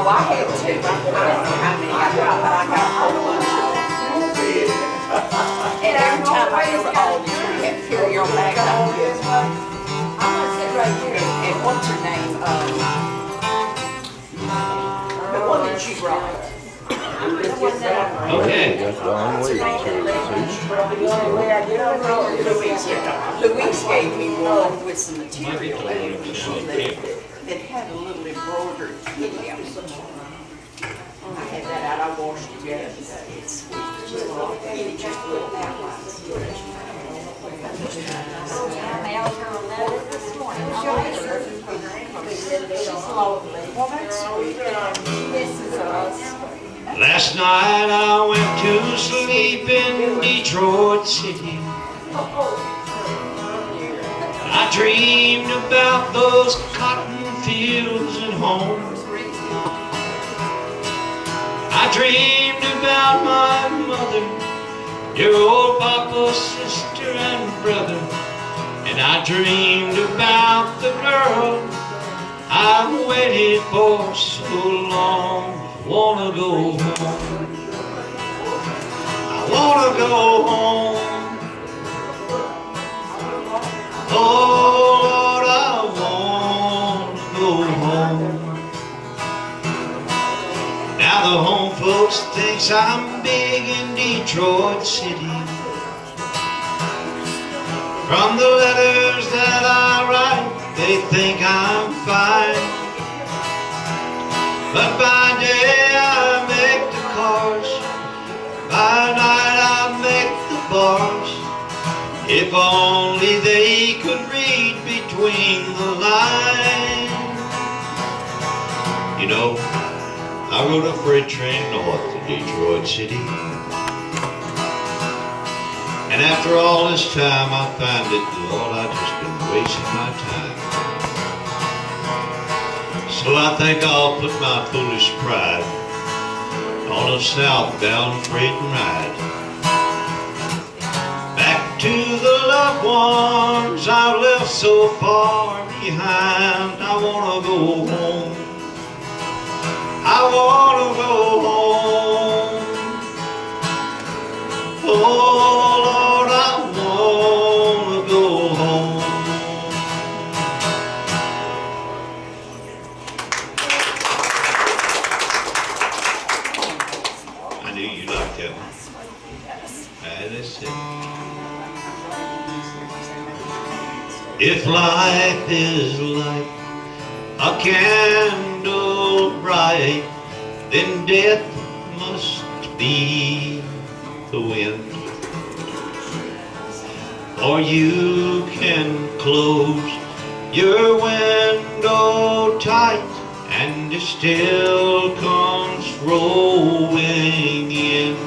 Oh, I had two. I don't know how many I got, but I got a whole bunch. And every time I go to Aldi's, we have to carry your bag out. I'm gonna sit right here. And what's her name? The one that you brought. Okay. That's why I'm waiting Louise gave me one with some material in it that had a little embroidered kitty on it. I had that out, I washed it yesterday. It's sweet. Just a little kitty, just a little outlines. I mailed her a letter this morning. She's lovely. Well, that's sweet. This is us. Last night I went to sleep in Detroit City. I dreamed about those cotton fields and home. I dreamed about my mother, dear old papa, sister and brother. And I dreamed about the girl I've waited for so long. Wanna go home. I wanna go home. Oh Lord, I wanna go home. Now the home folks thinks I'm big in Detroit City. From the letters that I write, they think I'm fine. But by day I make the cars, by night I make the bars. If only they could read between the lines. You know, I rode a freight train north to Detroit City. And after all this time I find it, Lord, I've just been wasting my time. So I think I'll put my foolish pride on a southbound freight and ride back to the loved ones I've left so far behind. I wanna go home. I wanna go home. Oh Lord, I wanna go home. I knew you liked that one. That's it. If life is like a candle bright, then death must be the wind. Or you can close your window tight and it still comes rolling in.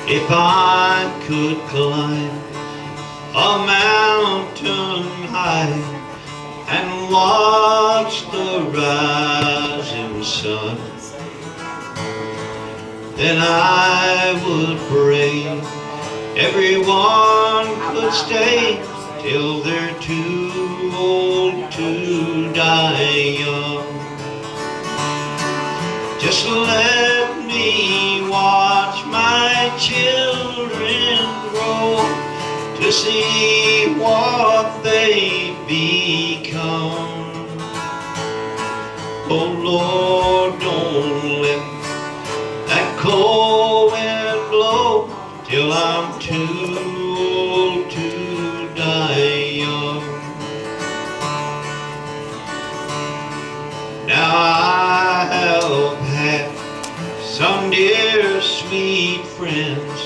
If I could climb a mountain high and watch the rising sun, then I would pray everyone could stay till they're too old to die young. Just let me watch my children grow to see what they become. Oh Lord, don't let that cold wind blow till I'm too old to die young. Now I have had some dear sweet friends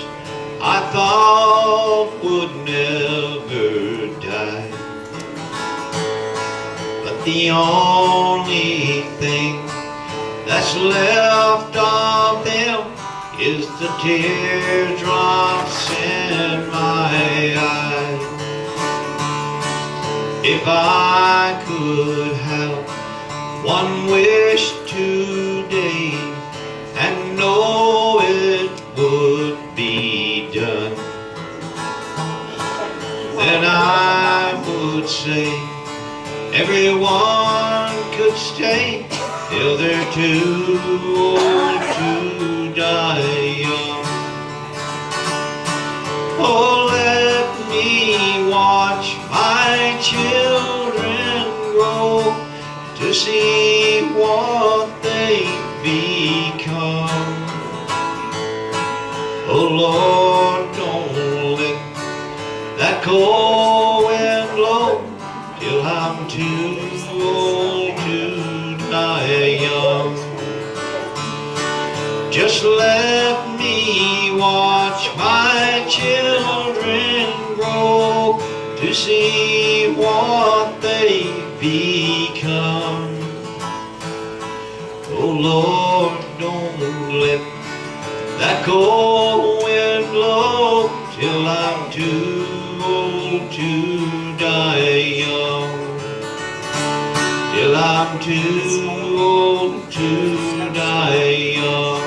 I thought would never die, but the only thing that's left of them is the teardrops in my eyes. If I could have one wish today and know it would be done, then I would say everyone could stay till they're too old to die young. Oh, let me watch my children grow to see what they become. Oh Lord, don't let that cold wind blow till I'm too old to die young. Just let me watch my children grow to see what they become. Oh Lord, don't let that cold wind blow till I'm too old to die young. Till I'm too old to die young.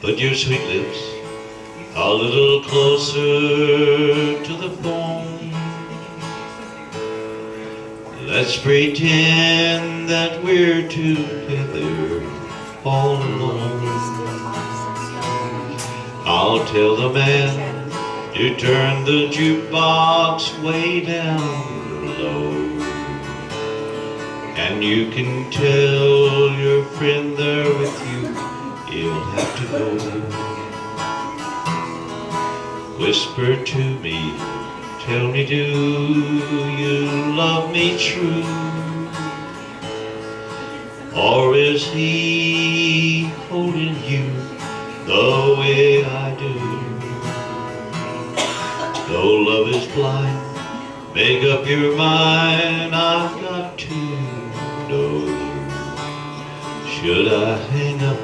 Put your sweet lips a little closer to the phone. Let's pretend that we're together all alone. I'll tell the man to turn the jukebox way down low. And you can tell your friend there with you he'll have to go. Whisper to me, tell me, do you love me true? Or is he holding you the way I do? Though love is blind, make up your mind, I've got to know. Should I hang up,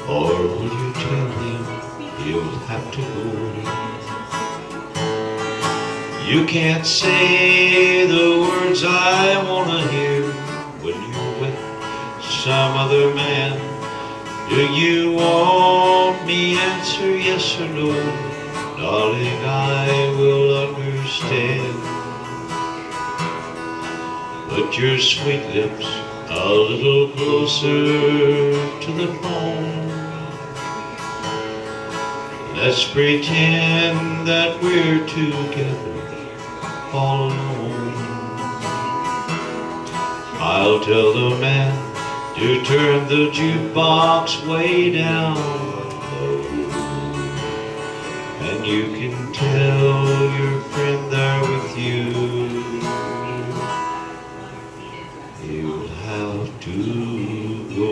or will you tell him he'll have to go? You can't say the words I wanna hear when you're with some other man. Do you want me answer yes or no? Darling, I will understand. Put your sweet lips a little closer to the phone. Let's pretend that we're together all alone. I'll tell the man to turn the jukebox way down low. And you can tell your friend there with you he'll have to go.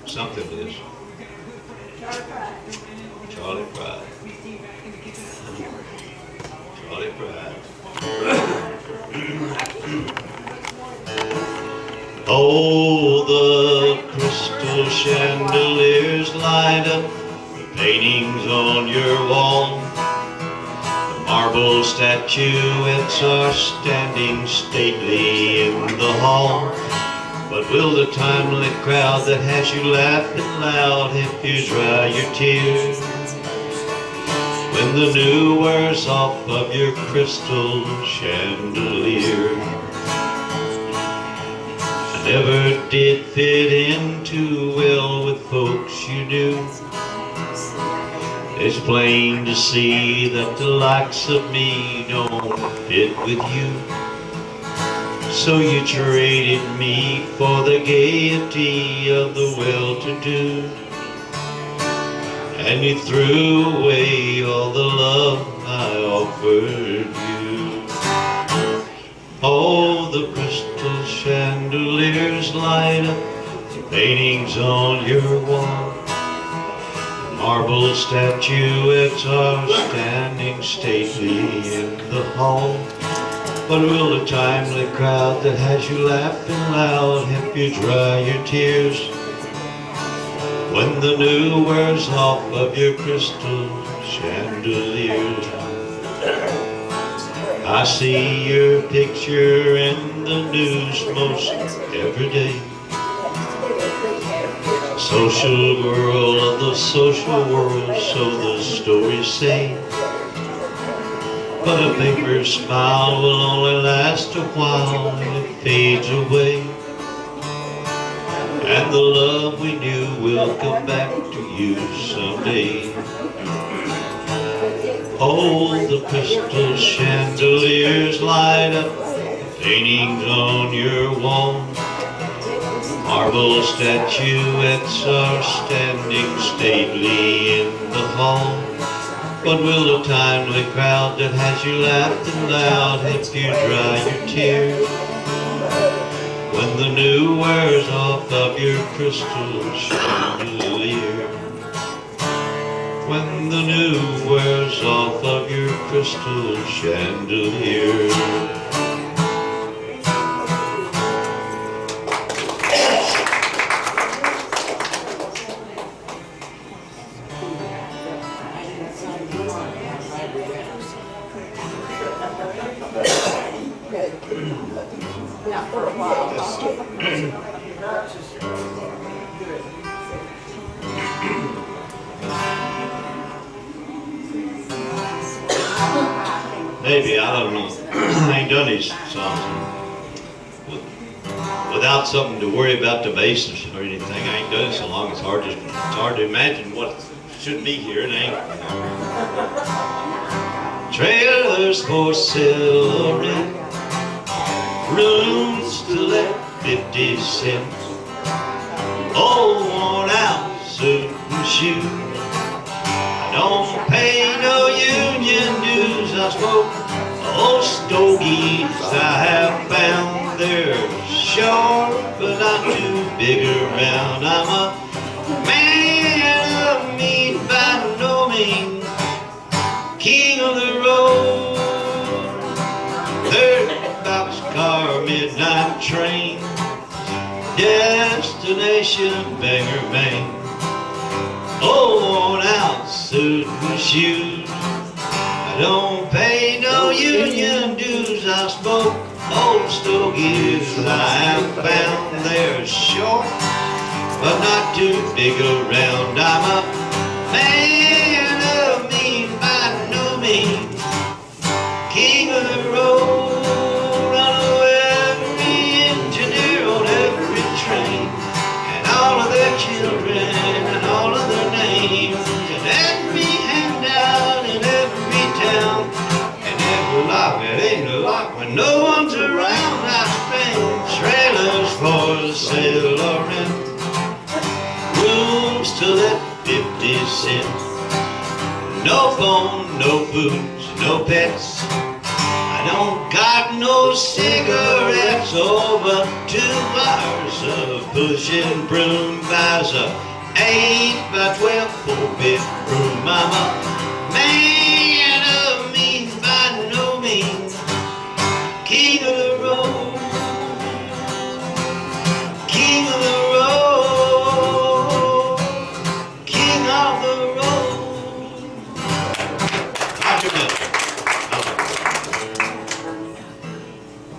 Something with this. Charlie Pride. Charlie Pride. Oh, the crystal chandeliers light up the paintings on your wall. The marble statuettes are standing stately in the hall. But will the timely crowd that has you laughing loud help you dry your tears when the new wears off of your crystal chandelier? I never did fit in too well with folks you knew. It's plain to see that the likes of me don't fit with you. So you traded me for the gaiety of the well-to-do, and you threw away all the love I offered you. Oh, the crystal chandeliers light up the paintings on your wall. The marble statuettes are standing stately in the hall. But will the timely crowd that has you laughing loud help you dry your tears when the new wears off of your crystal chandeliers? I see your picture in the news most every day. Social girl of the social world, so the stories say. But a paper smile will only last a while and it fades away. And the love we knew will come back to you someday. Oh, the crystal chandeliers light up paintings on your wall. Marble statuettes are standing stately in the hall. But will the timely crowd that has you laughing loud help you dry your tears when the new wears off of your crystal chandelier? When the new wears off of your crystal chandelier. Not for a while. Maybe, I don't know. I ain't done these songs without something to worry about the bass or anything. I ain't done it so long. It's hard to imagine what should be here. It ain't. Trailers for sale, rent, rooms to let 50 cents. Old worn out suit and shoes. I don't pay no union dues. I smoke old stogies I have found. They're short but not too big around. I'm a man of means by no means, king of the road. Third boxcar midnight train, destination Bangor, Maine. Old worn out suit and shoes. I don't pay no union dues. I smoke old stogies I have found. They're short but not too big around. I'm a man of means by no means, king of the road. I know every engineer on every train, and all of their children, and all of their names, and every handout in every town, and every lock that ain't a lock when no one's around. I spend trailers for sale or rent, rooms to let 50 cents. No phone, no booze, no pets. I don't got no cigarettes. Over 2 hours of pushing broom buys a 8 by 12 4-bedroom. I'm a man of means by no means, king of the road, king of the road, king of the road.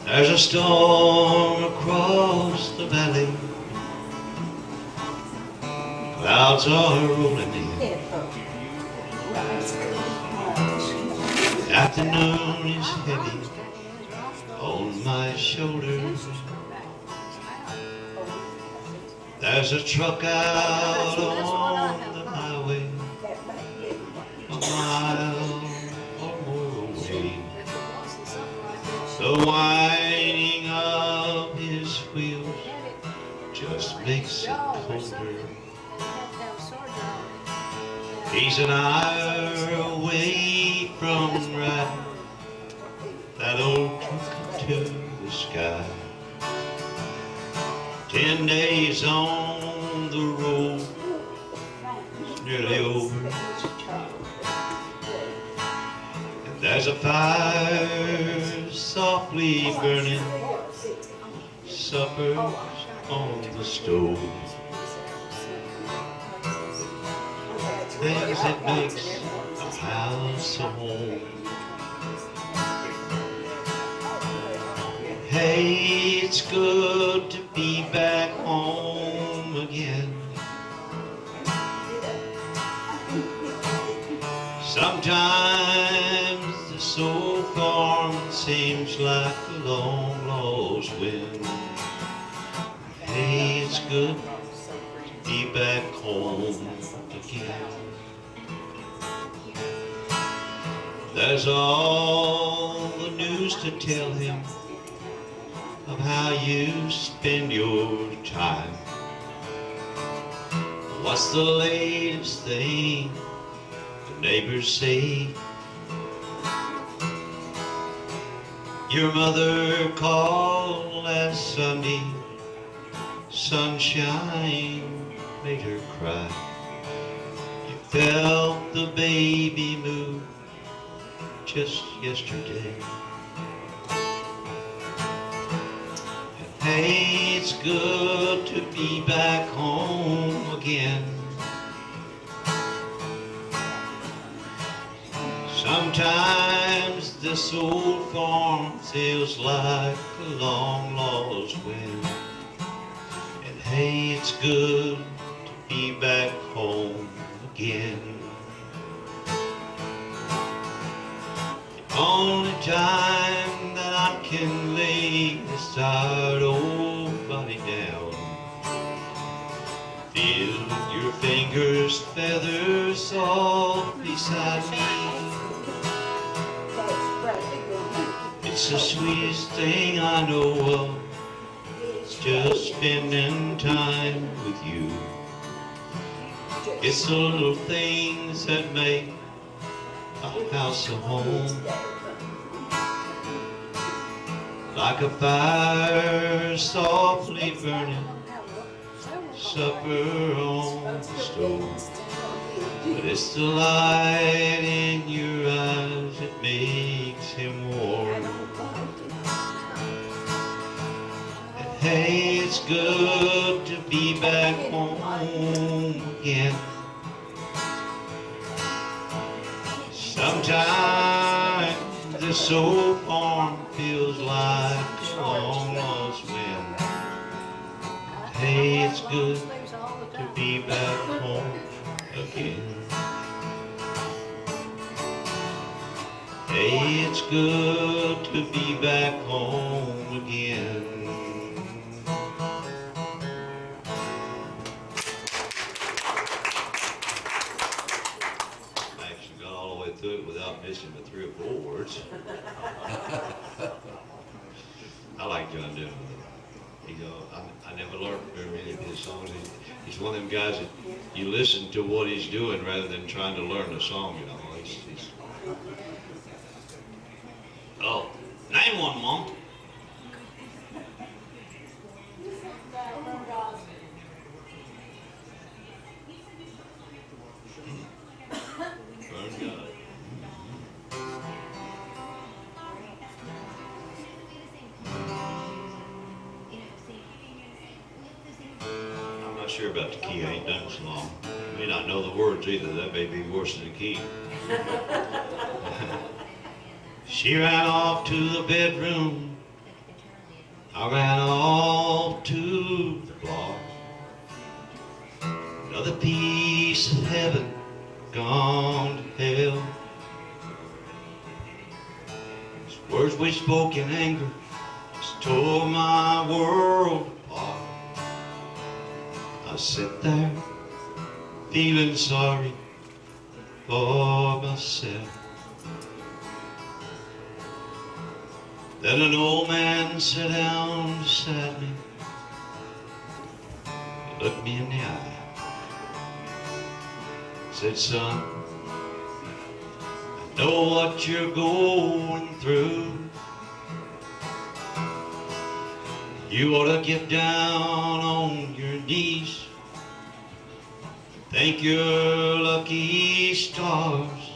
There's a storm across the valley. Clouds are rolling in. The afternoon is heavy on my shoulders. There's a truck out on the highway, a mile or more away. The whining of his wheels just makes it colder. He's an hour away from riding that old truck to the sky. 10 days on the road, it's nearly over. And there's a fire softly burning, supper's on the stove. Things that makes a house a home. Hey, it's good to be back home again. Sometimes this old farm seems like a long lost wind. Hey, it's good to be back home again. There's all the news to tell him of how you spend your time. What's the latest thing the neighbors say? Your mother called last Sunday, sunshine made her cry. You felt the baby move just yesterday. Hey, it's good to be back home again. Sometimes this old farm feels like a long lost wind. And hey, it's good to be back home again. The only time that I can lay this tired old body down, feel your fingers feather soft beside me. It's the sweetest thing I know of, it's just spending time with you. It's the little things that make a house a home, like a fire softly burning, supper on the stove. But it's the light in your eyes that makes him warm. And hey, it's good to be back home again. Sometimes this old farm feels like a long lost wind. Hey, it's good to be back home again. Hey, it's good to be back home again. I actually got all the way through it without missing the 3 or 4 words. I like John Denver. I never learned very many of his songs. He's one of them guys that you listen to what he's doing rather than trying to learn the song, you know. Oh, name one, Mom. Burn God. I'm not sure about the key. I ain't done it so long. You may not know the words either. That may be worse than the key. She ran off to the bedroom. I ran off to the block. Another piece of heaven gone to hell. These words we spoke in anger just tore my world apart. I sat there feeling sorry for myself. Then an old man sat down beside me, looked me in the eye, said, "Son, I know what you're going through. You ought to get down on your knees, thank your lucky stars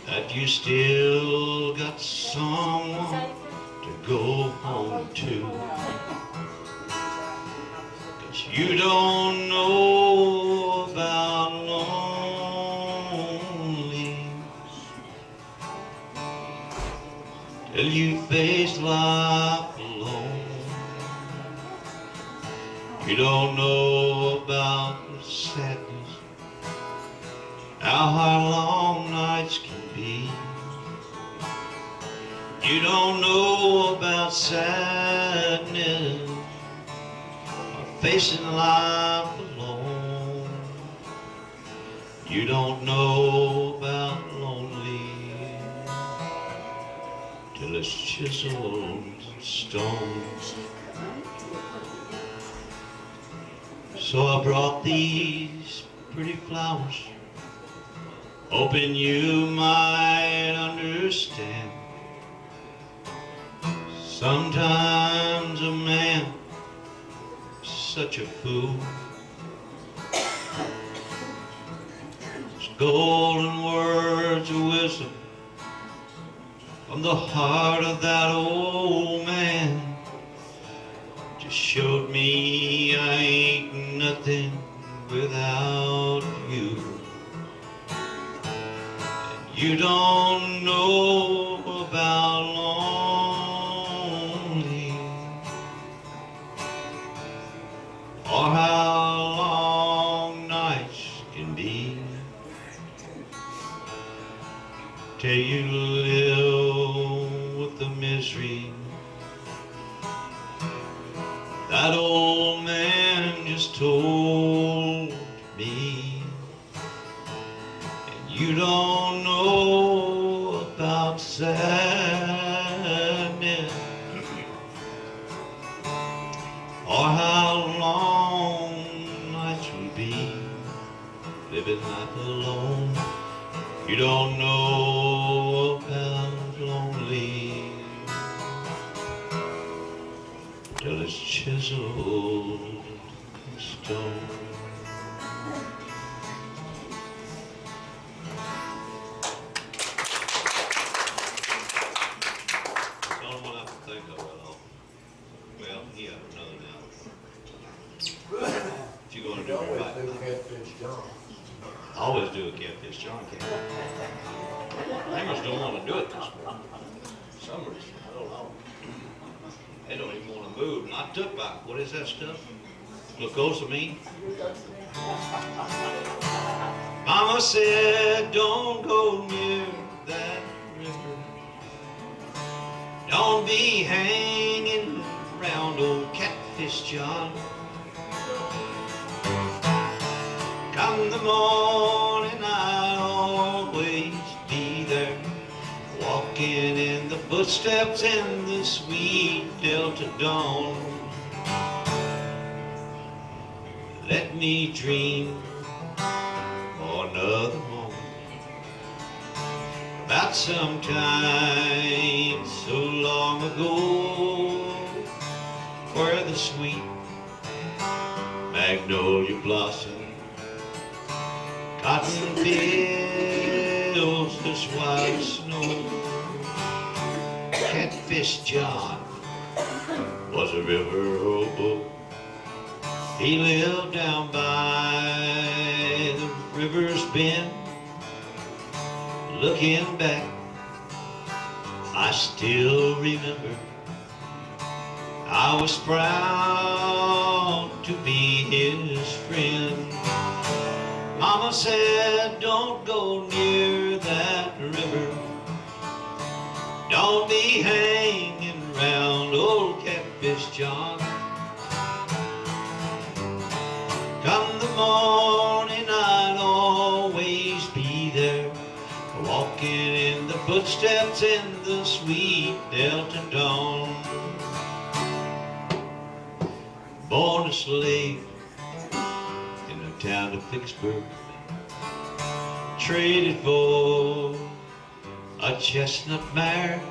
that you still got someone to go home to. 'Cause you don't know about loneliness till you face life alone. You don't know about sadness, how hard long nights can be. You don't know about sadness or facing life alone. You don't know about lonely till it's chiseled in stone. So I brought these pretty flowers, hoping you might understand. Sometimes a man is such a fool. His golden words of wisdom from the heart of that old man just showed me I ain't nothing without you. And you don't know about lonely or how long nights can be till you live with the misery that old man just told me. And you don't know about sadness or how long nights will be living life alone. You don't know about lonely till it's chiseled in stone. That's the only one I can think of right now. Well, he had another now. What you gonna do right? Catfish John. I always do a Catfish John can. Hammers don't want to do it this morning. Summers, I don't know. They don't even want to move. And I took back, what is that stuff? Glucosamine? Mama said, don't go near that river. Don't be hanging around old Catfish John. Come the morning, I'll always be there, walking in the footsteps in the sweet Delta dawn. Let me dream for another moment about some time so long ago, where the sweet magnolia blossom, cotton fields as white as snow. Catfish John was a river hobo. He lived down by the river's bend. Looking back, I still remember I was proud to be his friend. Mama said, don't go near that river. Don't be hanging around old Catfish John. Come the morning, I'd always be there, walking in the footsteps in the sweet Delta dawn. Born a slave in the town of Vicksburg, traded for a chestnut mare.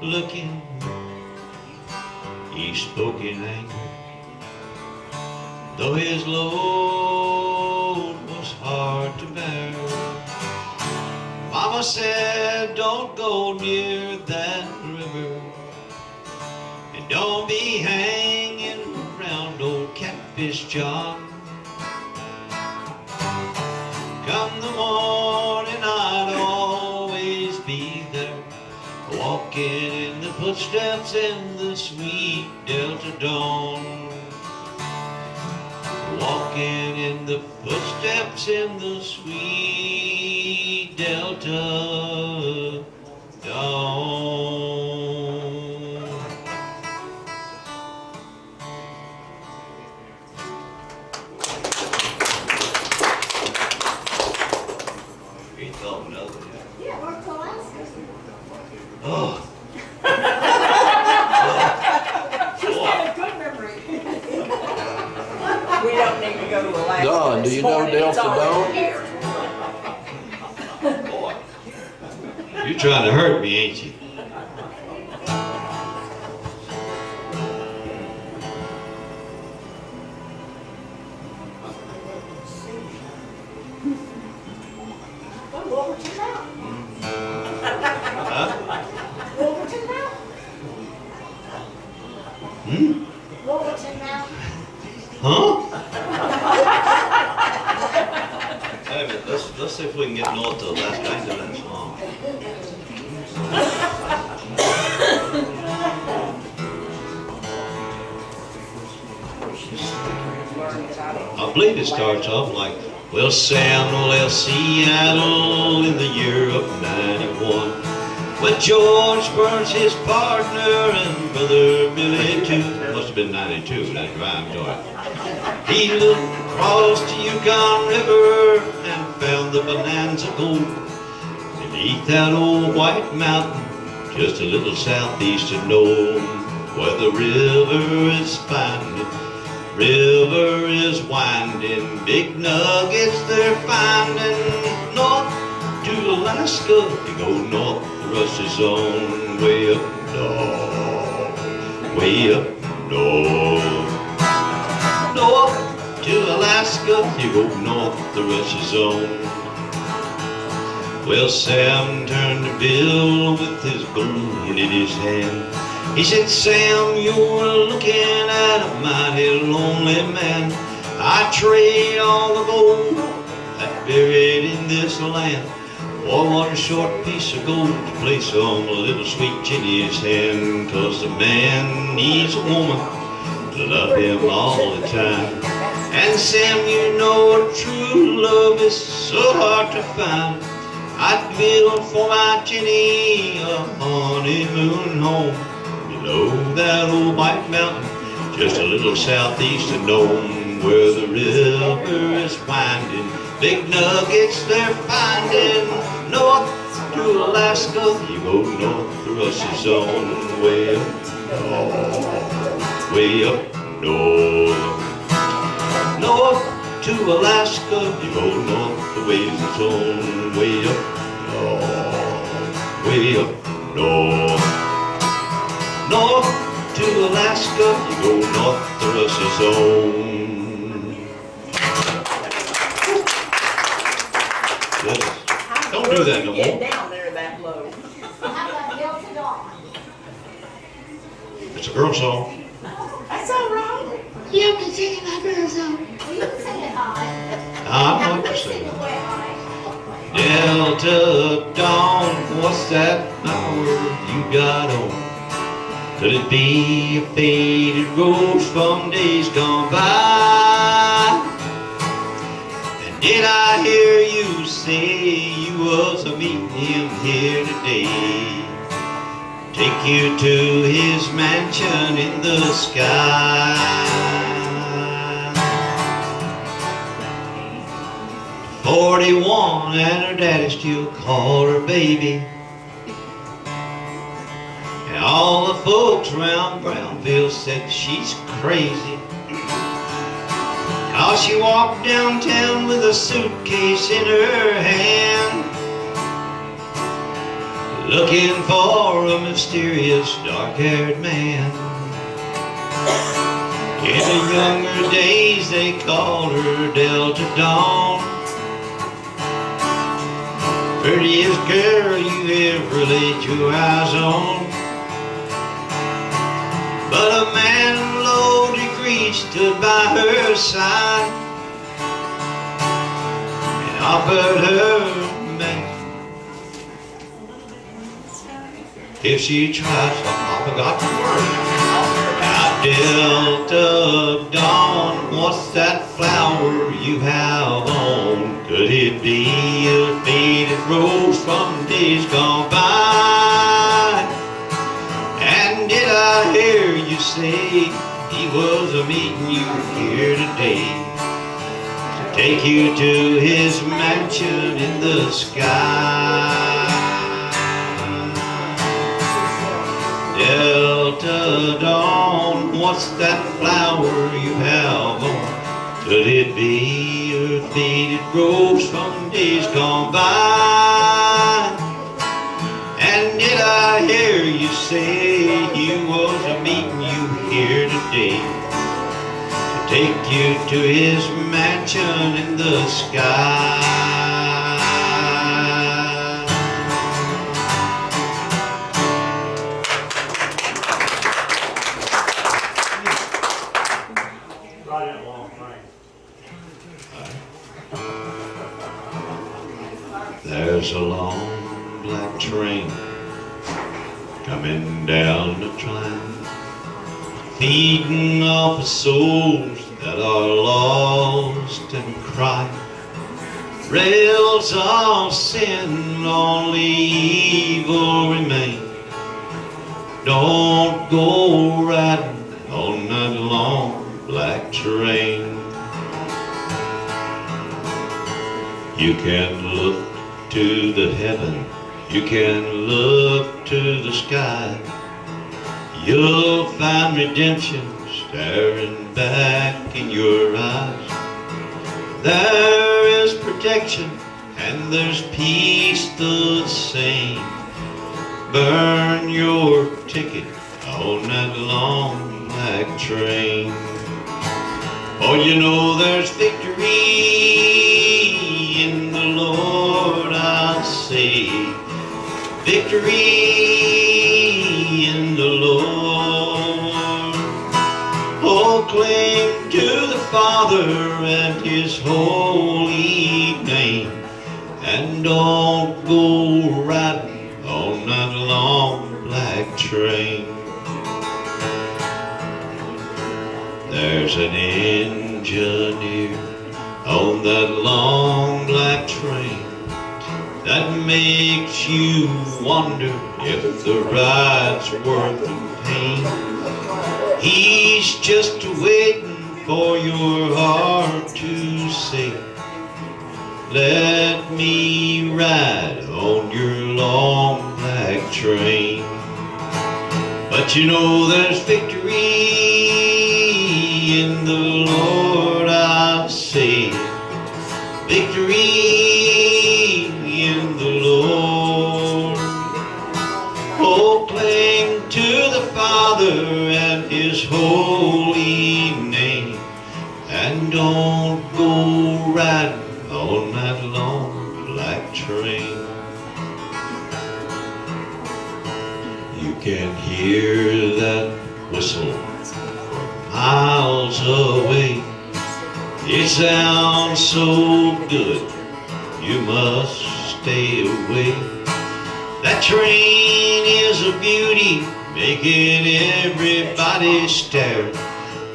Looking, he spoke in anger, though his load was hard to bear. Mama said, don't go near that river, and don't be hanging around old Catfish John. Come the morning, I'd always be there, walking in the footsteps in the sweet Delta dawn. walking in the footsteps in the sweet Delta dawn. You told me another one. Yeah, we're to Alaska. Oh. She's got a good memory. We don't need to go to Alaska. Don, do this you know morning. It's Delta already Dawn? here. Boy, you're trying to hurt me, ain't you? Wolverton Mountain. Huh? Wolverton Mountain. Hmm? Wolverton Mountain. Huh? Hey, but let's see if we can get north to Alaska. I ain't done that song. I believe it starts off like, well, Sam left Seattle in the year of 91. With George Burns, his partner, and brother Billy too. Must have been 92, that rhymed, George. He looked across the Yukon River and found the Bonanza Gold beneath that old white mountain, just a little southeast of Nome, where the river is winding, big nuggets they're finding. North to Alaska, they go north, the Rusty Zone, way up north, way up north. North to Alaska, you go north, the Rusty Zone. Well, Sam turned to Bill with his gold in his hand. He said, Sam, you're looking at a mighty lonely man. I trade all the gold that's buried in this land for one short piece of gold to place on a little sweet Jenny's hand. 'Cause the man needs a woman to love him all the time. And Sam, you know true love is so hard to find. I'd build for my Jenny a honeymoon home below that old white mountain, just a little southeast of Nome, where the river is winding, big nuggets they're finding. North to Alaska, you go north, the Rusty Zone, way up north, way up north. North to Alaska, you go north, the waves its own, way up north, way up north. North to Alaska, you go north, the Rusty Zone. Yes. Don't do that no Get more. down there that low. How about Delta Dawn? It's a girl song. That's all right. You can sing my girl song. You can sing it high. I know what you're Sing saying. it way high. Delta Dawn, what's that hour you got on? Could it be a faded rose from days gone by? And did I hear you say you was a meeting him here today? Take you to his mansion in the sky. 41 and her daddy still call her baby. And all the folks around Brownville said she's crazy. 'Cause she walked downtown with a suitcase in her hand, looking for a mysterious dark-haired man. In the younger days they called her Delta Dawn, prettiest girl you ever laid your eyes on. But a man of low degree stood by her side and offered her money if she tried. So I forgot the word. Now Delta Dawn, what's that flower you have on? Could it be a faded rose from days gone by? And did I hear you say he was meeting you here today to take you to his mansion in the sky? Delta Dawn, what's that flower you have on? Could it be a faded rose from days gone by? And did I hear you say he was meeting you here today to take you to his mansion in the sky? There's a long black train coming down the track, feeding off of souls that are lost and cry. Rails of sin, only evil remain. Don't go riding on that long black train. You can look to the heaven, you can look to the sky. You'll find redemption staring back in your eyes. There is protection and there's peace the same. Burn your ticket on that long black train. Oh, you know there's victory in the Lord, I say. Victory in the Lord. Oh, cling to the Father and his holy name, and don't go riding on that long black train. There's an engineer on that long black train that makes you wonder if the ride's worth the pain. He's just waiting for your heart to say, let me ride on your long black train. But you know there's victory in the Lord, I say. Victory in the Lord. Oh, cling to the Father and his holy name, and don't go riding on that long black train. You can hear that whistle miles away. It sounds so good, you must stay away. That train is a beauty, making everybody stare.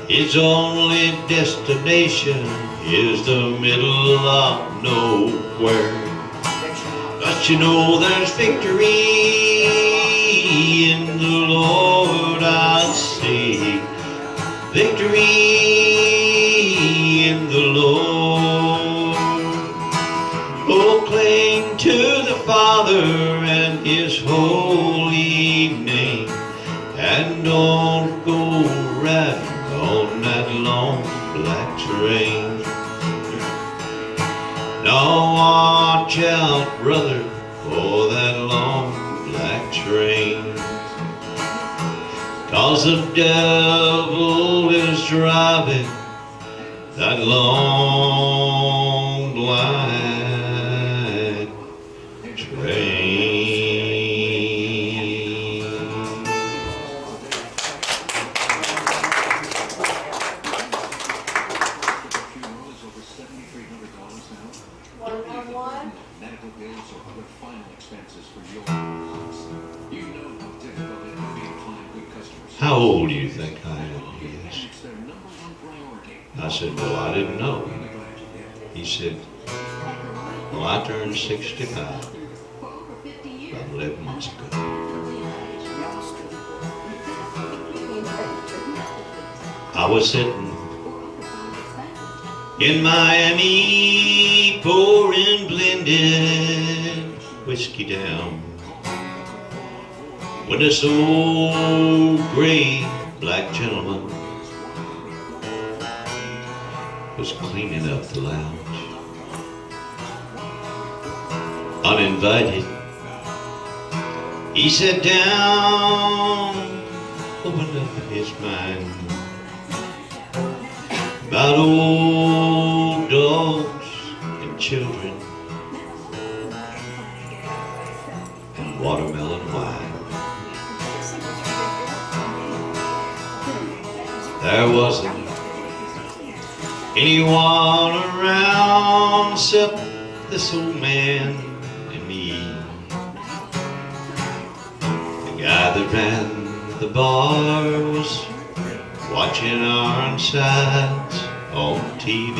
Its only destination is the middle of nowhere. But you know there's victory in the Lord, I say. Victory in the Lord. Oh, cling to the Father and his holy name, and don't go riding on that long black train. Now watch out, brother, for that long black train, 'cause the devil is driving that long black train. Medical bills or other final expenses for your house. You know how difficult it can be to find good "How old do you think I am?" he asked. I said, "Well, I didn't know." He said, "Well, I turned 65 about 11 months ago." I was sitting in Miami pouring blended whiskey down when this old gray black gentleman was cleaning up the lounge. Uninvited, he sat down, opened up his mind about old dogs and children and watermelon wine. There wasn't anyone around except this old man and me. The guy that ran the bar was watching our insides on TV.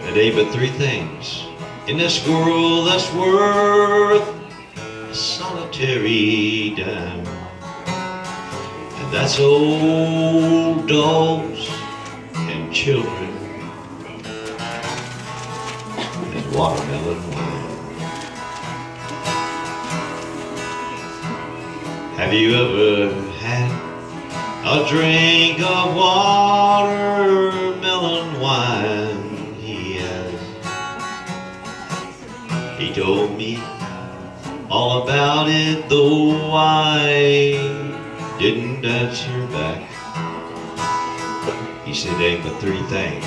There ain't but three things in this world that's worth a solitary dime. And that's old dogs and children and watermelon wine. Have you ever had a drink of watermelon wine? He asked. He told me all about it, though I didn't answer back. He said, "Ain't but three things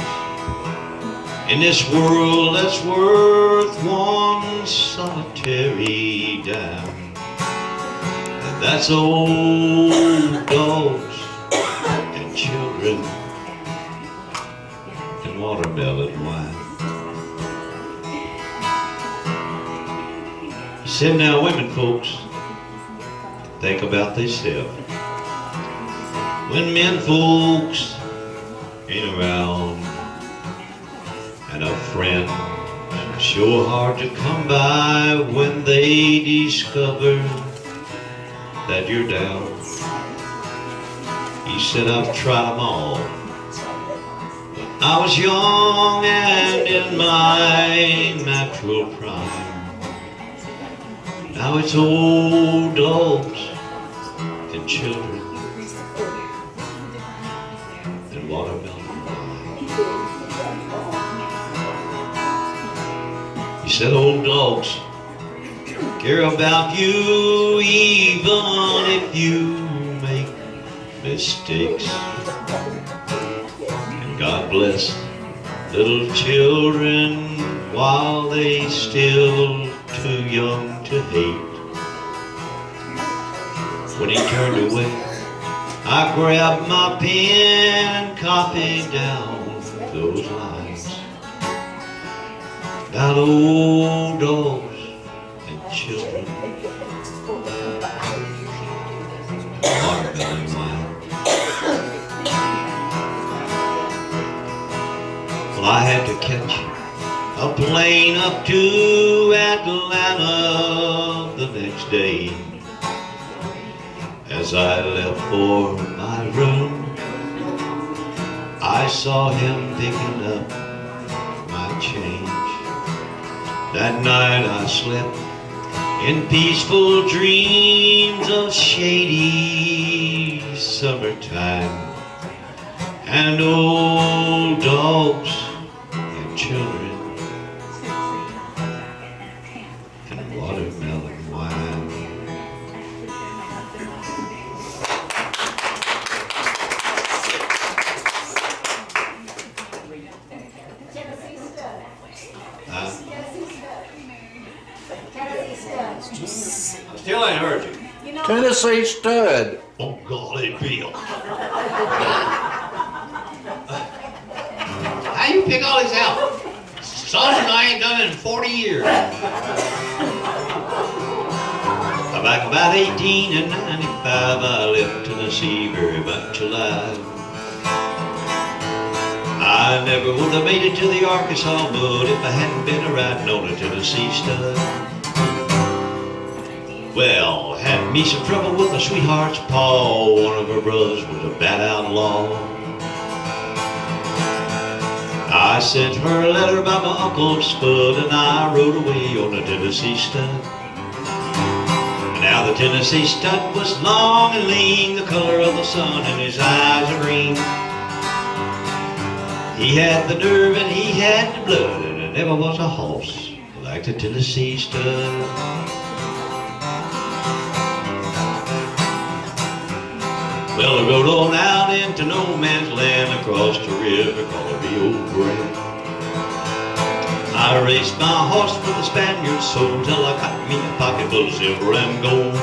in this world that's worth one solitary dime. That's old dogs and children and watermelon wine." He said, "Now women folks think about themselves. When men folks ain't around, and a friend sure hard to come by when they discover that you're down." He said, "I've tried them all. I was young and in my natural prime. Now it's old dogs and children and watermelon wine." He said, "Old dogs care about you even if you make mistakes. And God bless little children while they still too young to hate." When he turned away, I grabbed my pen and copied down those lines about old dogs and children, watermelon wine. Well, I had to catch a plane up to Atlanta the next day. As I left for my room, I saw him picking up my change. That night I slept in peaceful dreams of shady summertime and old dogs and children and watermelon wine. Still ain't heard you. Tennessee Stud. Oh, golly, Bill. How you pick all these out? Something I ain't done in 40 years. A Back about 1895, I left Tennessee very much alive. I never would have made it to the Arkansas mud if I hadn't been a riding on a Tennessee stud. Well, had me some trouble with my sweetheart's paw. One of her brothers was a bad outlaw. I sent her a letter about my Uncle Spud, and I rode away on a Tennessee stud. Now the Tennessee stud was long and lean, the color of the sun, and his eyes are green. He had the nerve and he had the blood, and there never was a horse like the Tennessee stud. Well, I rode on out into no man's land across the river called the Rio Grande. I raced my horse with a Spaniard soul till I got me a pocket full of silver and gold.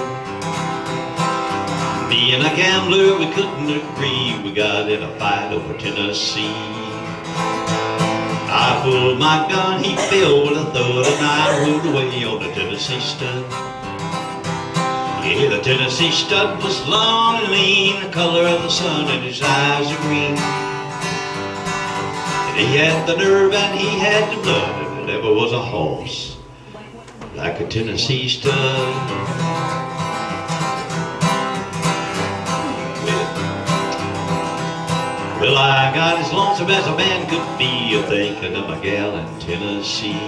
Me and a gambler, we couldn't agree. We got in a fight over Tennessee. I pulled my gun, he fell with a thud, and I rode away on the Tennessee stud. Yeah, the Tennessee stud was long and lean, the color of the sun, and his eyes are green. And he had the nerve and he had the blood, and there never was a horse like a Tennessee stud. Well, I got as lonesome as a man could be a-thinking of my gal in Tennessee.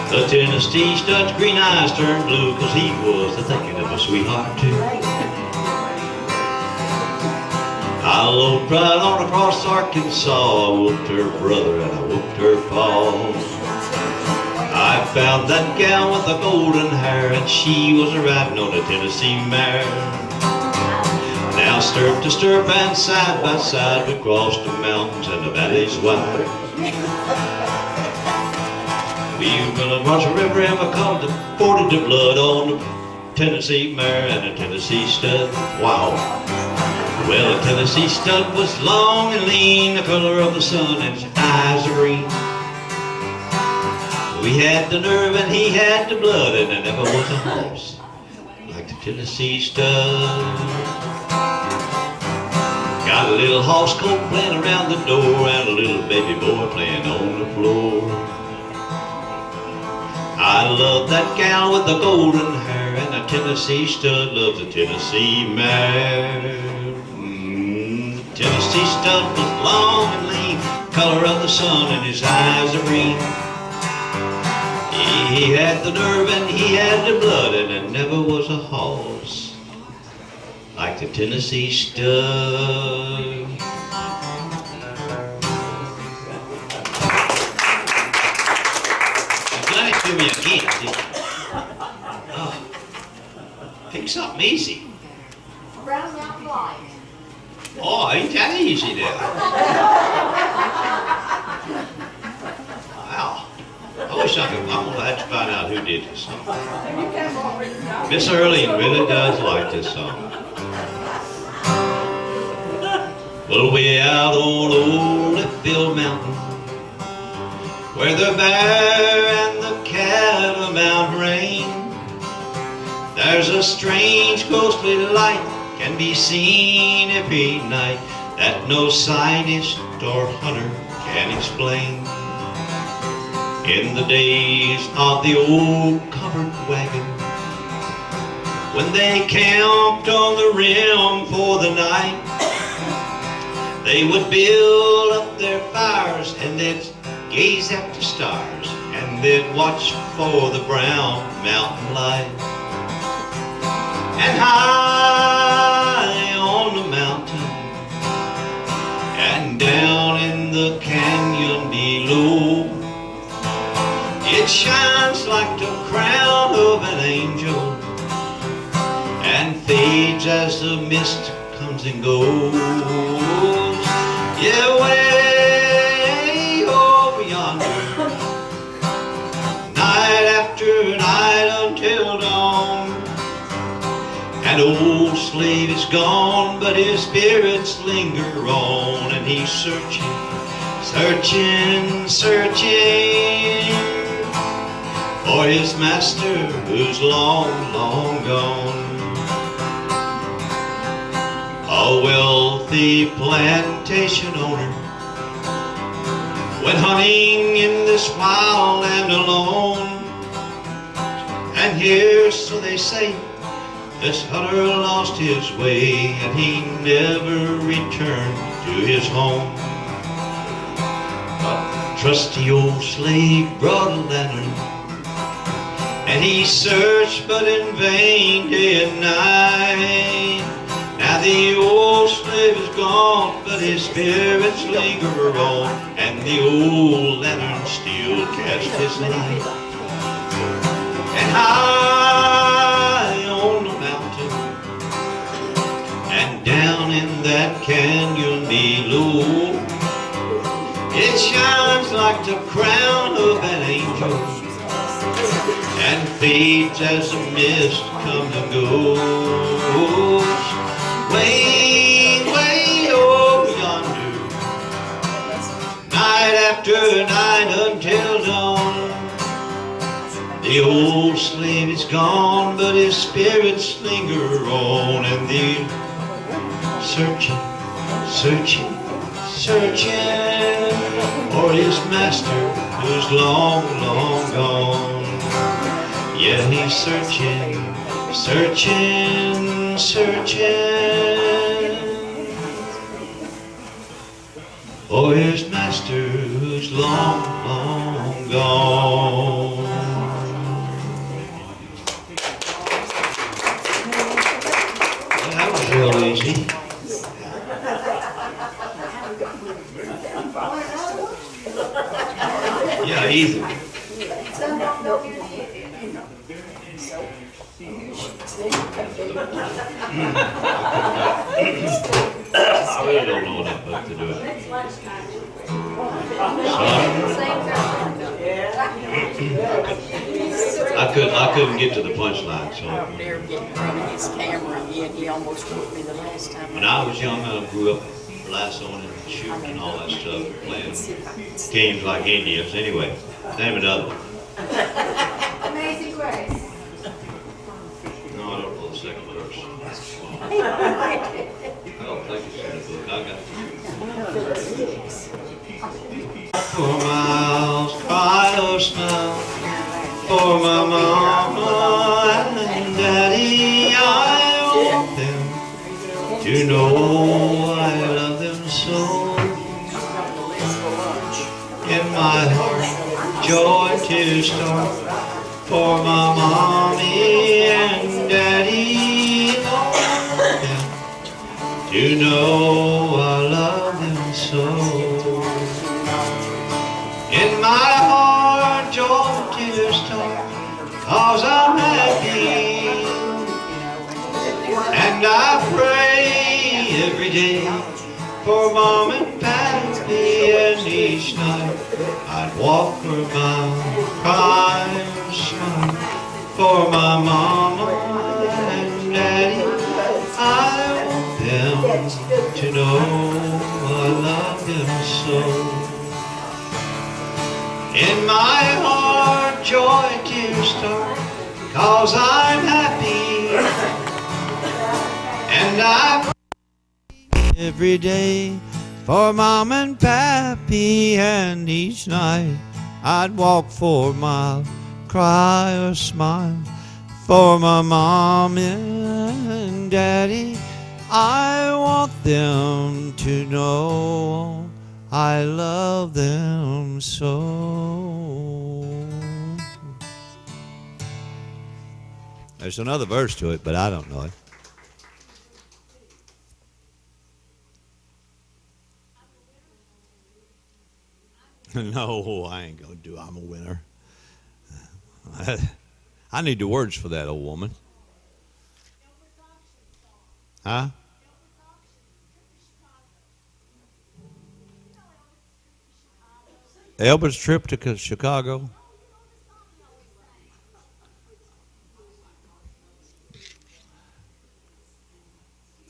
The Tennessee stud's green eyes turned blue, 'cause he was a-thinking of a sweetheart too. I loafed right on across Arkansas. I whooped her brother and I whooped her pa. I found that gal with the golden hair, and she was a-riding on a Tennessee mare. Now stirrup to stirrup and side by side, we crossed the mountains and the valleys wide. We went across the river and we caught the forded the blood on the Tennessee mare and the Tennessee stud. Wow. Well, the Tennessee stud was long and lean, the color of the sun, and his eyes are green. We had the nerve and he had the blood, and there never was a horse like the Tennessee stud. Got a little horse colt playing around the door, and a little baby boy playing on the floor. I love that gal with the golden hair, and the Tennessee stud loves the Tennessee mare. The Tennessee stud was long and lean, color of the sun, and his eyes are green. He had the nerve and he had the blood, and there never was a horse like the Tennessee stud. You done it to me again, didn't you? Oh. Pick something easy. Brown Mountain Light. Oh, ain't that easy there? Wow. I wish I could. I'm gonna have to find out who did this song. Miss Earlene really does like this song. Well, way out on old Leftfield Mountain, where the bear and the catamount reign, there's a strange ghostly light can be seen every night that no scientist or hunter can explain. In the days of the old covered wagon, when they camped on the rim for the night, they would build up their fires and they'd gaze at the stars, and they'd watch for the brown mountain light. And high on the mountain and down in the canyon below, it shines like the crown of an angel and fades as the mist comes and goes. Yeah, way over yonder, night after night until dawn. And old slave is gone, but his spirits linger on, and he's searching, searching, searching for his master who's long, long gone. A wealthy plantation owner went hunting in this wild land alone. And here, so they say, this hunter lost his way, and he never returned to his home. A trusty old slave brought a lantern, and he searched but in vain day and night. Now the old slave is gone, but his spirits linger on, and the old lantern still casts his light. And high on the mountain, and down in that canyon below, it shines like the crown of an angel, and fades as the mist comes and goes. Way, way over yonder, night after night until dawn. The old slave is gone, but his spirits linger on, and the searching, searching, searching for his master who's long, long gone. Yeah, he's searching, searching, searching for his master who's long, long gone. That was real easy. Yeah, easy. I really don't know enough book to do it. I couldn't get to the punchline, so. There getting from his camera again. He almost took me the last time. When I was young, I grew up lassoing and shooting and all that stuff, playing games like Indians. Anyway, name another one. Amazing Grace. No, I don't know the second verse. I don't think it's in the book. I got it. For miles, cry or smile, for my mama and daddy, I want them to know I love them so. In my heart, joy to start, for my mommy and daddy, I want them to know I love them so. In my heart, joy to start, 'cause I'm happy, and I pray every day for Mom and Pappy, and each night I'd walk for a mile, cry and smile for my Mama and Daddy. I want them to know I love them so. In my heart, joy to start, 'cause I'm happy, and I pray every day for Mom and Pappy, and each night I'd walk for a mile, cry or smile for my Mom and Daddy. I want them to know I love them so. There's another verse to it, but I don't know it. No, I ain't gonna do I'm a winner. I need the words for that, old woman. Huh? Elber's trip to Chicago.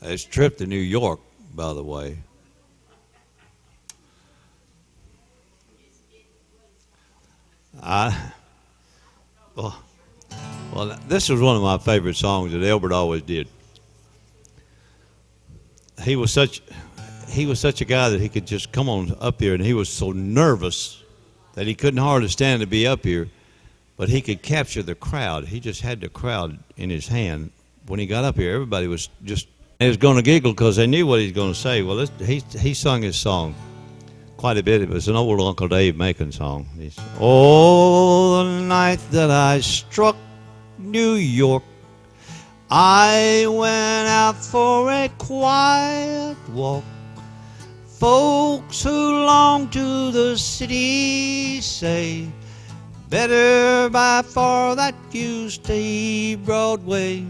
His trip to New York, by the way. Well, this was one of my favorite songs that Elbert always did. He was such a guy that he could just come on up here, and he was so nervous that he couldn't hardly stand to be up here, but he could capture the crowd. He just had the crowd in his hand. When he got up here, everybody was just, they was going to giggle because they knew what he was going to say. Well, he sung his song quite a bit. It was an old Uncle Dave Macon song. Oh, the night that I struck New York, I went out for a quiet walk. Folks who long to the city say, better by far that you stay Broadway.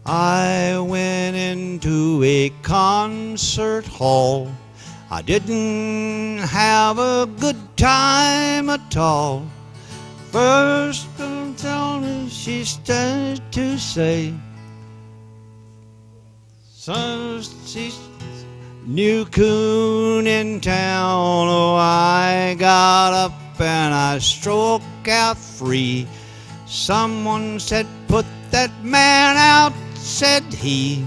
I went into a concert hall. I didn't have a good time at all. First, she started to say, son, she's new coon in town. Oh, I got up and I struck out free. Someone said, put that man out, said he.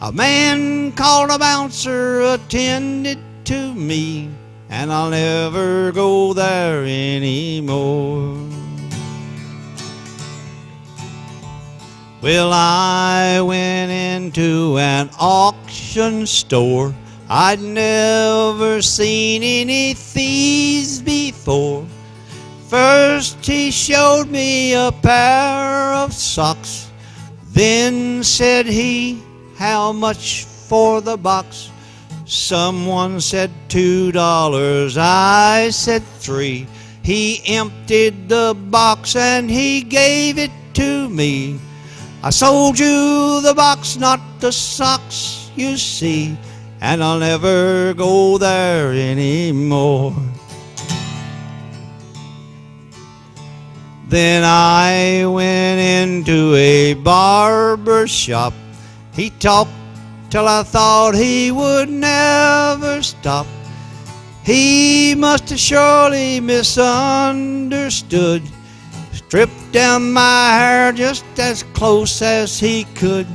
A man called a bouncer attended to me, and I'll never go there anymore. Well, I went into an auction store. I'd never seen any thieves before. First he showed me a pair of socks. Then said he, how much for the box? Someone said $2, I said $3. He emptied the box and he gave it to me. I sold you the box, not the socks, you see, and I'll never go there anymore. Then I went into a barber shop. He talked till I thought he would never stop. He must have surely misunderstood. Stripped down my hair just as close as he could.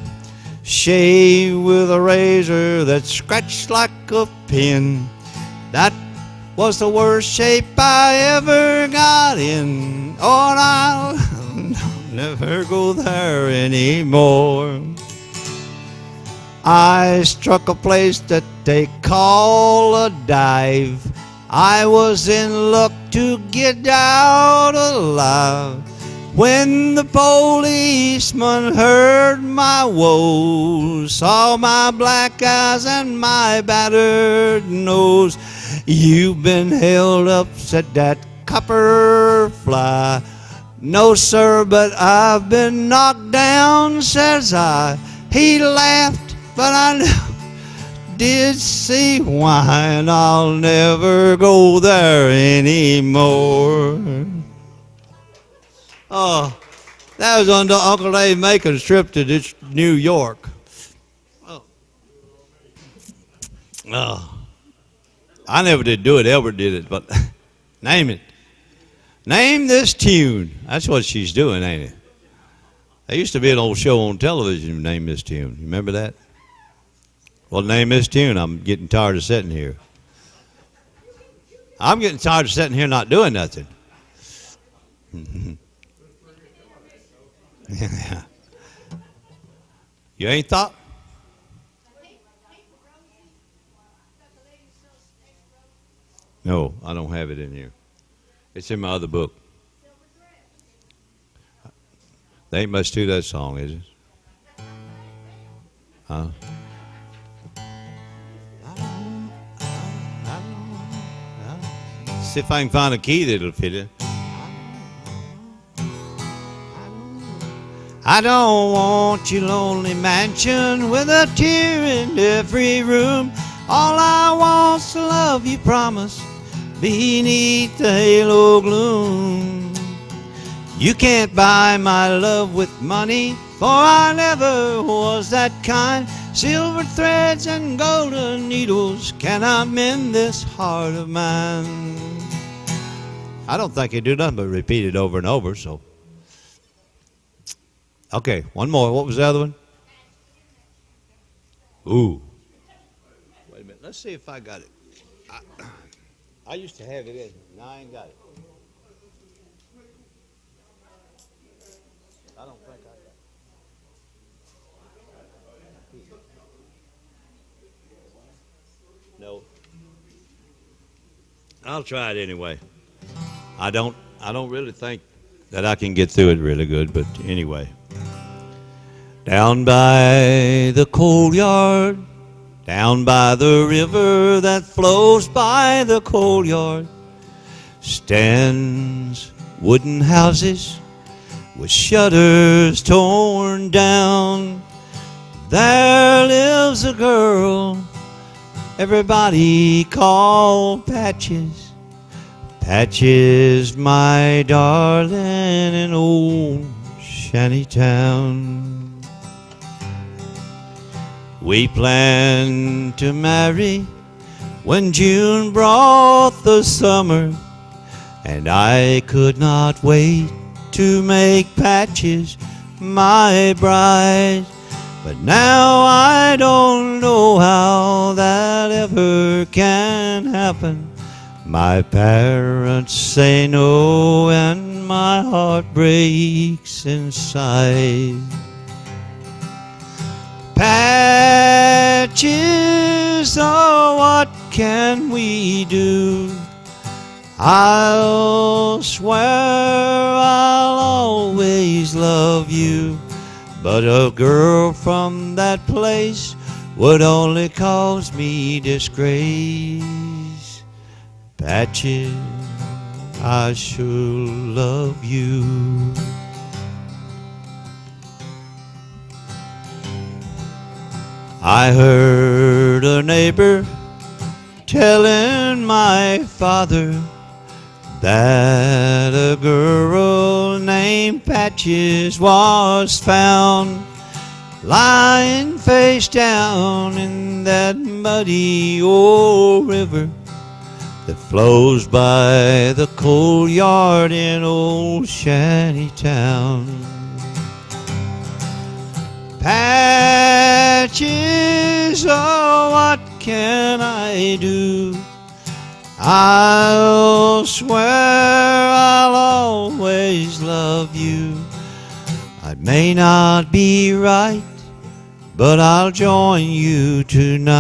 Shaved with a razor that scratched like a pin. That was the worst shape I ever got in. Oh, and I'll never go there anymore. I struck a place that they call a dive. I was in luck to get out alive. When the policeman heard my woes, saw my black eyes and my battered nose. You've been held up, said that copper fly. No, sir, but I've been knocked down, says I. He laughed, but I did see why, and I'll never go there anymore. Oh, that was on Uncle Dave Macon's trip to New York. Oh, I never did do it. Elbert did it, but name it. Name this tune. That's what she's doing, ain't it? There used to be an old show on television, Name This Tune. You remember that? Well, name this tune. I'm getting tired of sitting here. I'm getting tired of sitting here not doing nothing. You ain't thought? No, I don't have it in here. It's in my other book. They ain't much to that song, is it? Huh? See if I can find a key that'll fit it. I don't want your lonely mansion with a tear in every room. All I want's the love you promised beneath the halo gloom. You can't buy my love with money, for I never was that kind. Silver threads and golden needles cannot mend this heart of mine. I don't think he do nothing but repeat it over and over, so Okay, one more. What was the other one? Ooh. Wait a minute. Let's see if I got it. I used to have it in. Now I ain't got it. I don't think I got it. No. I'll try it anyway. I don't really think that I can get through it really good, but anyway. Down by the coal yard, down by the river that flows by the coal yard, stands wooden houses with shutters torn down. There lives a girl everybody called Patches. Patches, my darling, in old Shantytown. We planned to marry when June brought the summer, and I could not wait to make Patches my bride. But now I don't know how that ever can happen. My parents say no, and my heart breaks inside. Patches, oh, what can we do? I'll swear I'll always love you, but a girl from that place would only cause me disgrace. Patches, I sure love you. I heard a neighbor telling my father that a girl named Patches was found lying face down in that muddy old river that flows by the coal yard in old Shantytown. Patches, oh, what can I do? I'll swear I'll always love you. I may not be right, but I'll join you tonight.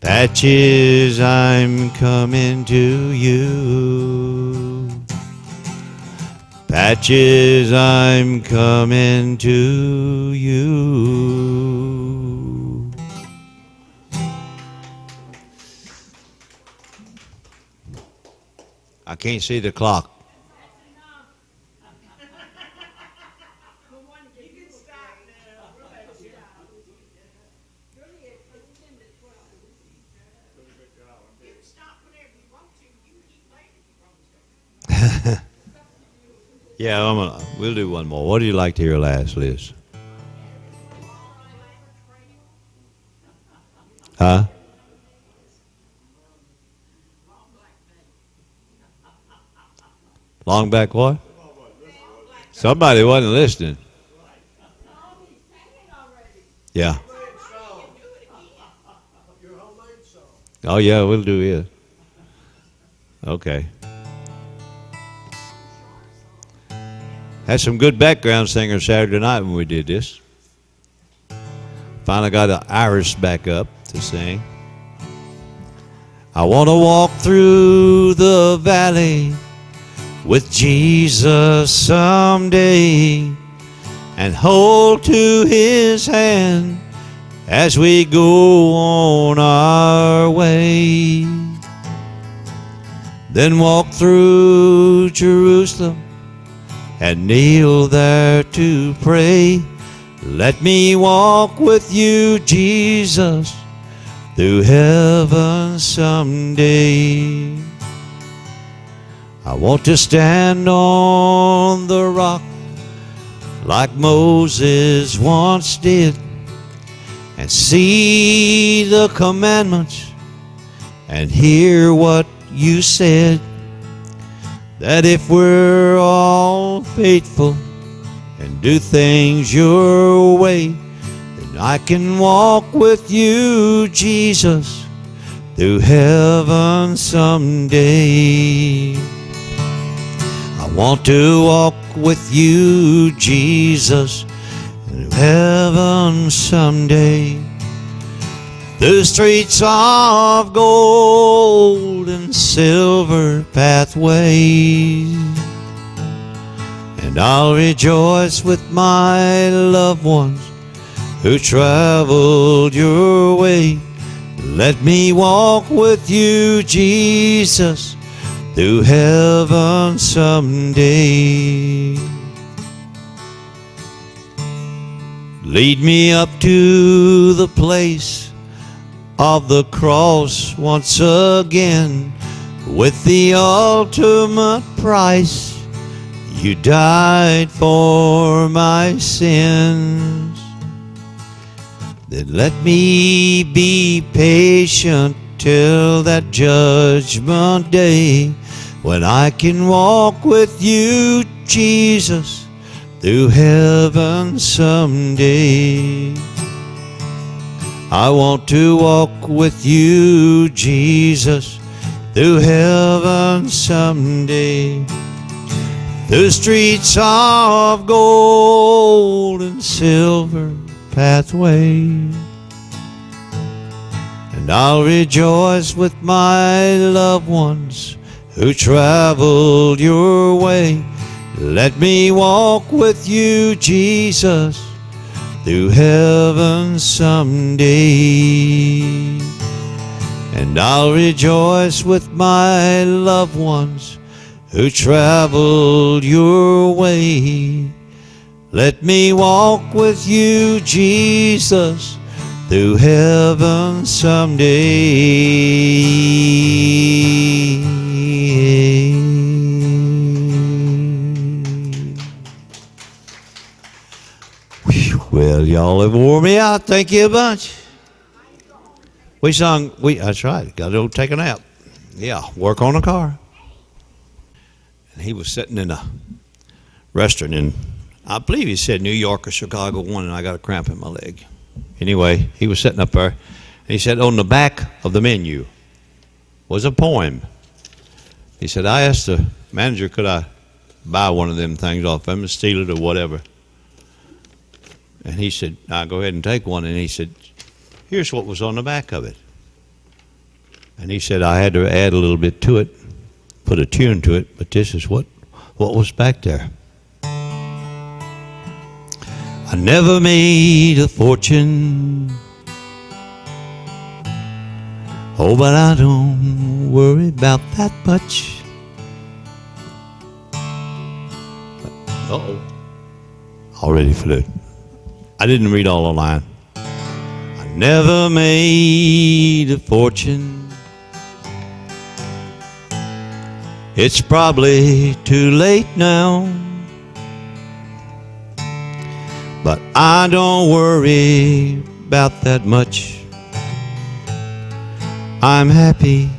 Patches, I'm coming to you. Patches, I'm coming to you. I can't see the clock. Yeah, we'll do one more. What do you like to hear last, Liz? Huh? Long back what? Somebody wasn't listening. Yeah. Oh, yeah, we'll do it. Okay. Had some good background singers Saturday night when we did this. Finally got Iris back up to sing. I want to walk through the valley with Jesus someday and hold to his hand as we go on our way. Then walk through Jerusalem and kneel there to pray. Let me walk with you, Jesus, through heaven someday. I want to stand on the rock like Moses once did and see the commandments and hear what you said. that if we're all faithful and do things your way, then I can walk with you, Jesus, through heaven someday. I want to walk with you, Jesus, through heaven someday. Through streets of gold and silver pathways, and I'll rejoice with my loved ones who traveled your way. Let me walk with you, Jesus, through heaven someday. Lead me up to the place of the cross once again, with the ultimate price. You died for my sins. Then let me be patient till that judgment day, when I can walk with you, Jesus, through heaven someday. I want to walk with you, Jesus, through heaven someday. Through streets of gold and silver pathways, and I'll rejoice with my loved ones who traveled your way. Let me walk with you, Jesus, through heaven someday. And I'll rejoice with my loved ones who traveled your way. Let me walk with you, Jesus, through heaven someday. Well, y'all have wore me out. Thank you a bunch. That's right, got to take a nap. Yeah, work on a car. And he was sitting in a restaurant in, I believe he said New York or Chicago one, and I got a cramp in my leg. Anyway, he was sitting up there, and he said on the back of the menu was a poem. He said, I asked the manager, could I buy one of them things off him and steal it or whatever? And he said, I'll go ahead and take one. And he said, here's what was on the back of it. And he said, I had to add a little bit to it, put a tune to it, but this is what was back there. I never made a fortune, oh, but I don't worry about that much. Uh-oh. Already flew. I didn't read all the line. I never made a fortune. It's probably too late now, but I don't worry about that much. I'm happy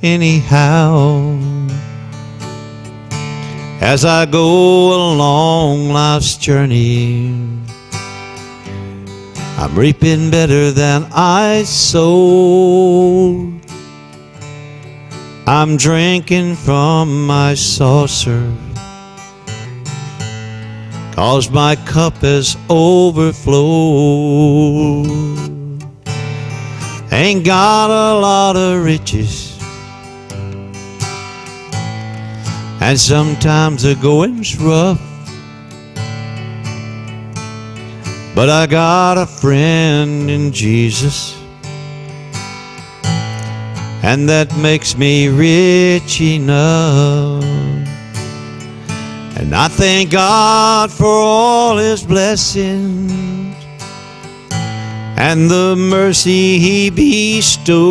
anyhow. As I go along life's journey, I'm reaping better than I sowed. I'm drinking from my saucer, 'cause my cup has overflowed. Ain't got a lot of riches, and sometimes the going's rough, but I got a friend in Jesus, and that makes me rich enough. And I thank God for all His blessings and the mercy He bestowed.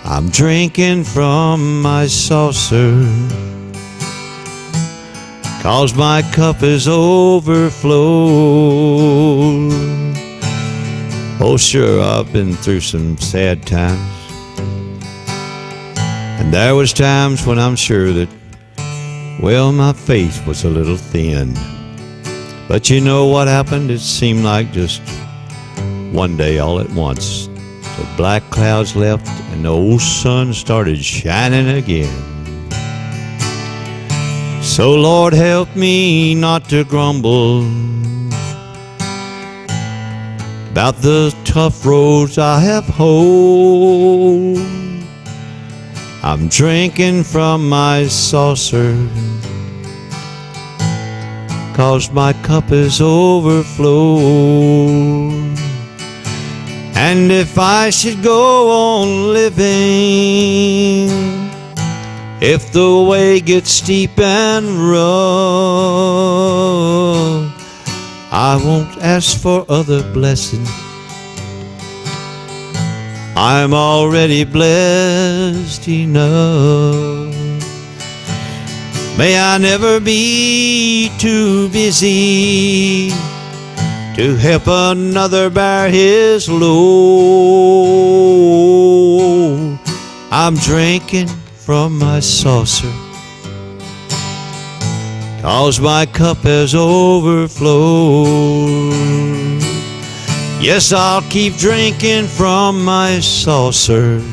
I'm drinking from my saucer, 'cause my cup is overflowed. Oh, sure, I've been through some sad times, And there was times when I'm sure that, well, my faith was a little thin. But you know what happened? It seemed like just one day all at once. The black clouds left and the old sun started shining again. So Lord, help me not to grumble about the tough roads I have hold. I'm drinking from my saucer, 'cause my cup is overflowed. And if I should go on living, if the way gets steep and rough, I won't ask for other blessings. I'm already blessed enough. May I never be too busy to help another bear his load. I'm drinking from my saucer, 'cause my cup has overflowed. Yes, I'll keep drinking from my saucer,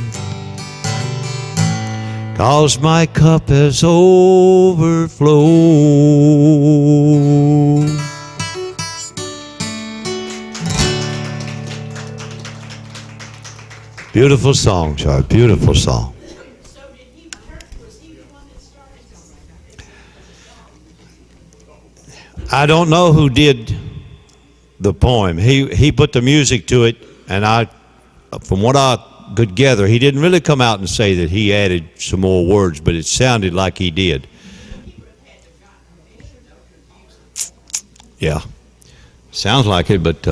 'cause my cup has overflowed. Beautiful song, Charlie. Beautiful song. I don't know who did the poem. He put the music to it, and from what I could gather, he didn't really come out and say that he added some more words, but it sounded like he did. Yeah, sounds like it, but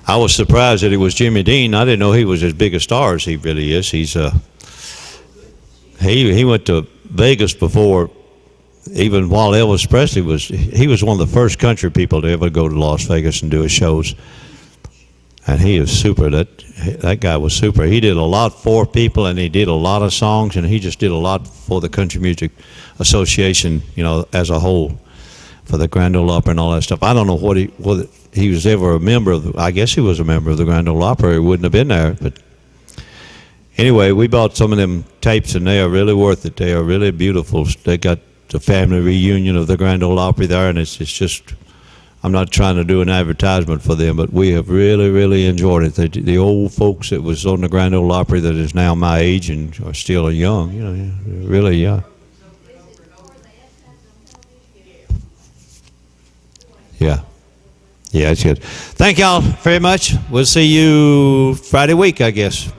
I was surprised that it was Jimmy Dean. I didn't know he was as big a star as he really is. He went to Vegas before, even while Elvis Presley he was one of the first country people to ever go to Las Vegas and do his shows. And he is super. That guy was super. He did a lot for people, and he did a lot of songs, and he just did a lot for the Country Music Association, as a whole, for the Grand Ole Opry and all that stuff. I don't know whether he was ever a member of. I guess he was a member of the Grand Ole Opry. He wouldn't have been there, but anyway, we bought some of them tapes, and they are really worth it. They are really beautiful. They got the family reunion of the Grand Ole Opry there, and it's just. I'm not trying to do an advertisement for them, but we have really, really enjoyed it. The old folks that was on the Grand Ole Opry that is now my age and are still young, really young. Yeah, it's good. Thank y'all very much. We'll see you Friday week, I guess.